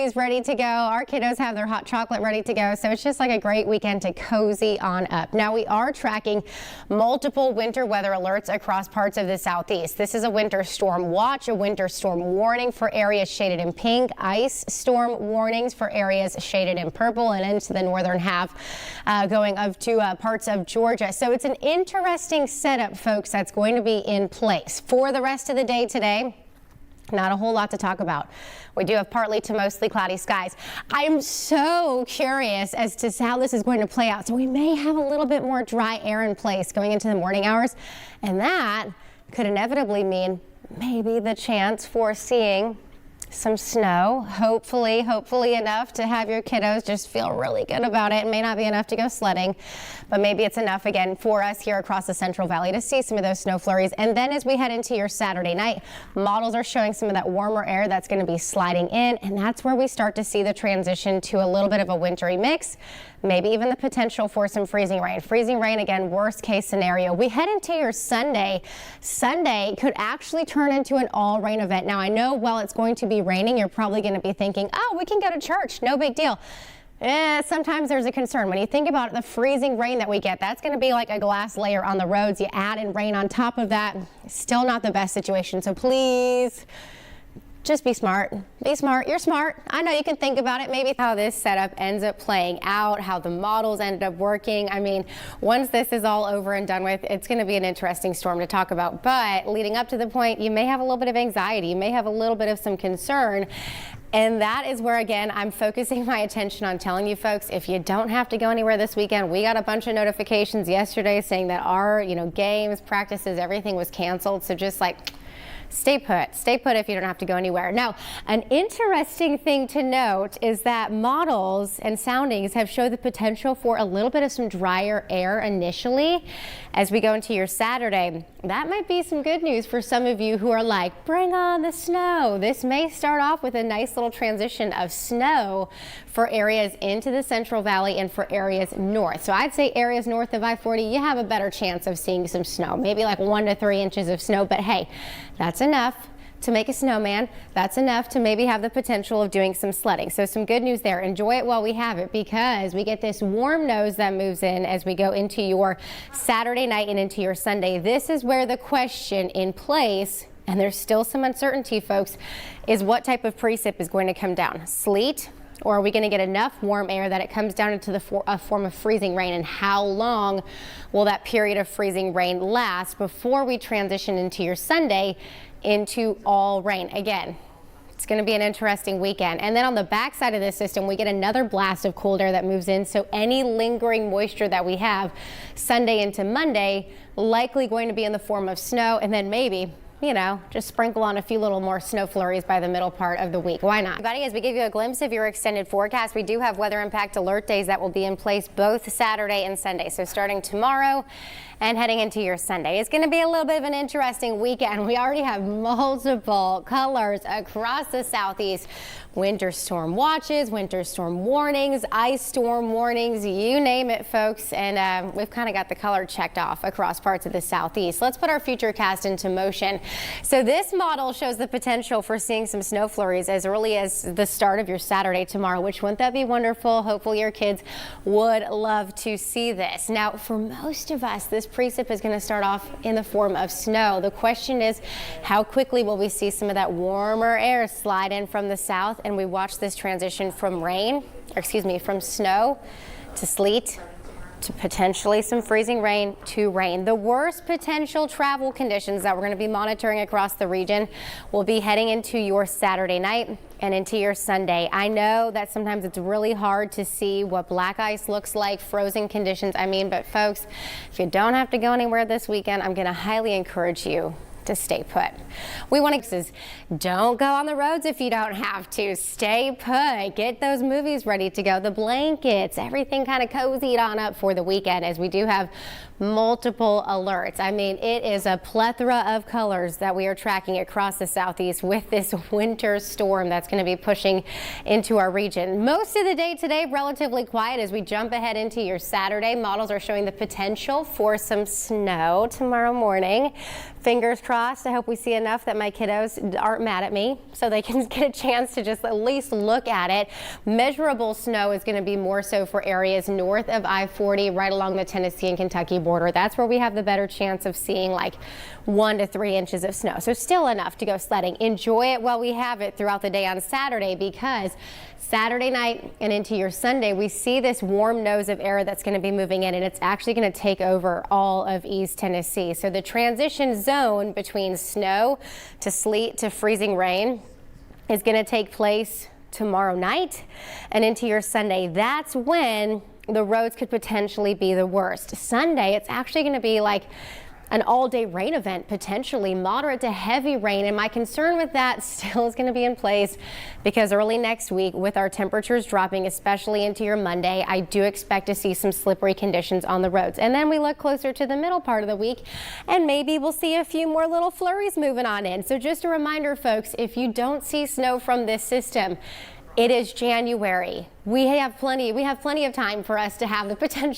Ready to go. Our kiddos have their hot chocolate ready to go. So it's just like a great weekend to cozy on up. Now we are tracking multiple winter weather alerts across parts of the southeast. This is a winter storm watch, a winter storm warning for areas shaded in pink, ice storm warnings for areas shaded in purple and into the northern half going up to parts of Georgia. So it's an interesting setup, folks, that's going to be in place for the rest of the day today. Not a whole lot to talk about. We do have partly to mostly cloudy skies. I am so curious as to how this is going to play out. So we may have a little bit more dry air in place going into the morning hours, and that could inevitably mean maybe the chance for seeing some snow, hopefully enough to have your kiddos just feel really good about it. It may not be enough to go sledding, but maybe it's enough again for us here across the Central Valley to see some of those snow flurries. And then as we head into your Saturday night, models are showing some of that warmer air that's going to be sliding in, and that's where we start to see the transition to a little bit of a wintry mix, maybe even the potential for some freezing rain. Freezing rain, again, worst case scenario. We head into your Sunday. Sunday could actually turn into an all rain event. Now I know while it's going to be raining, you're probably going to be thinking, oh, we can go to church, no big deal. Sometimes there's a concern. When you think about the freezing rain that we get, that's going to be like a glass layer on the roads. You add in rain on top of that, still not the best situation. So please, just be smart. Be smart. You're smart. I know you can think about it. Maybe how this setup ends up playing out, how the models ended up working. I mean, once this is all over and done with, it's going to be an interesting storm to talk about. But leading up to the point, you may have a little bit of anxiety. You may have a little bit of some concern. And that is where, again, I'm focusing my attention on telling you folks, if you don't have to go anywhere this weekend, we got a bunch of notifications yesterday saying that our, games, practices, everything was canceled. So just like, stay put if you don't have to go anywhere. Now, an interesting thing to note is that models and soundings have showed the potential for a little bit of some drier air initially as we go into your Saturday. That might be some good news for some of you who are like, bring on the snow. This may start off with a nice little transition of snow for areas into the Central Valley and for areas north. So I'd say areas north of I-40, you have a better chance of seeing some snow, maybe like 1 to 3 inches of snow. But hey, that's enough to make a snowman. That's enough to maybe have the potential of doing some sledding. So some good news there. Enjoy it while we have it, because we get this warm nose that moves in as we go into your Saturday night and into your Sunday. This is where the question in place, and there's still some uncertainty, folks, is what type of precip is going to come down. Sleet? Or are we going to get enough warm air that it comes down into the form of freezing rain? And how long will that period of freezing rain last before we transition into your Sunday into all rain? Again, it's going to be an interesting weekend. And then on the backside of this system, we get another blast of cold air that moves in. So any lingering moisture that we have Sunday into Monday, likely going to be in the form of snow, and then maybe just sprinkle on a few little more snow flurries by the middle part of the week. Why not? Everybody, as we give you a glimpse of your extended forecast, we do have weather impact alert days that will be in place both Saturday and Sunday. So starting tomorrow and heading into your Sunday, it's going to be a little bit of an interesting weekend. We already have multiple colors across the southeast. Winter storm watches, winter storm warnings, ice storm warnings, you name it, folks. And we've kind of got the color checked off across parts of the southeast. Let's put our futurecast into motion. So this model shows the potential for seeing some snow flurries as early as the start of your Saturday tomorrow, which wouldn't that be wonderful? Hopefully your kids would love to see this. Now, for most of us, this precip is going to start off in the form of snow. The question is, how quickly will we see some of that warmer air slide in from the south and we watch this transition from from snow to sleet to potentially some freezing rain to rain. The worst potential travel conditions that we're going to be monitoring across the region will be heading into your Saturday night and into your Sunday. I know that sometimes it's really hard to see what black ice looks like, frozen conditions, but folks, if you don't have to go anywhere this weekend, I'm going to highly encourage you to stay put. We want to don't go on the roads if you don't have to. Stay put. Get those movies ready to go. The blankets, everything kind of cozied on up for the weekend, as we do have multiple alerts. It is a plethora of colors that we are tracking across the southeast with this winter storm that's going to be pushing into our region. Most of the day today, relatively quiet as we jump ahead into your Saturday. Models are showing the potential for some snow tomorrow morning. Fingers crossed. I hope we see enough that my kiddos aren't mad at me so they can get a chance to just at least look at it. Measurable snow is going to be more so for areas north of I-40 right along the Tennessee and Kentucky border. That's where we have the better chance of seeing like 1 to 3 inches of snow. So still enough to go sledding. Enjoy it while we have it throughout the day on Saturday, because Saturday night and into your Sunday, we see this warm nose of air that's going to be moving in, and it's actually going to take over all of East Tennessee. So the transition zone between snow to sleet to freezing rain is going to take place tomorrow night and into your Sunday. That's when the roads could potentially be the worst. Sunday, it's actually going to be like an all-day rain event, potentially moderate to heavy rain. And my concern with that still is going to be in place, because early next week, with our temperatures dropping, especially into your Monday, I do expect to see some slippery conditions on the roads. And then we look closer to the middle part of the week, and maybe we'll see a few more little flurries moving on in. So just a reminder, folks, if you don't see snow from this system, it is January. We have plenty of time for us to have the potential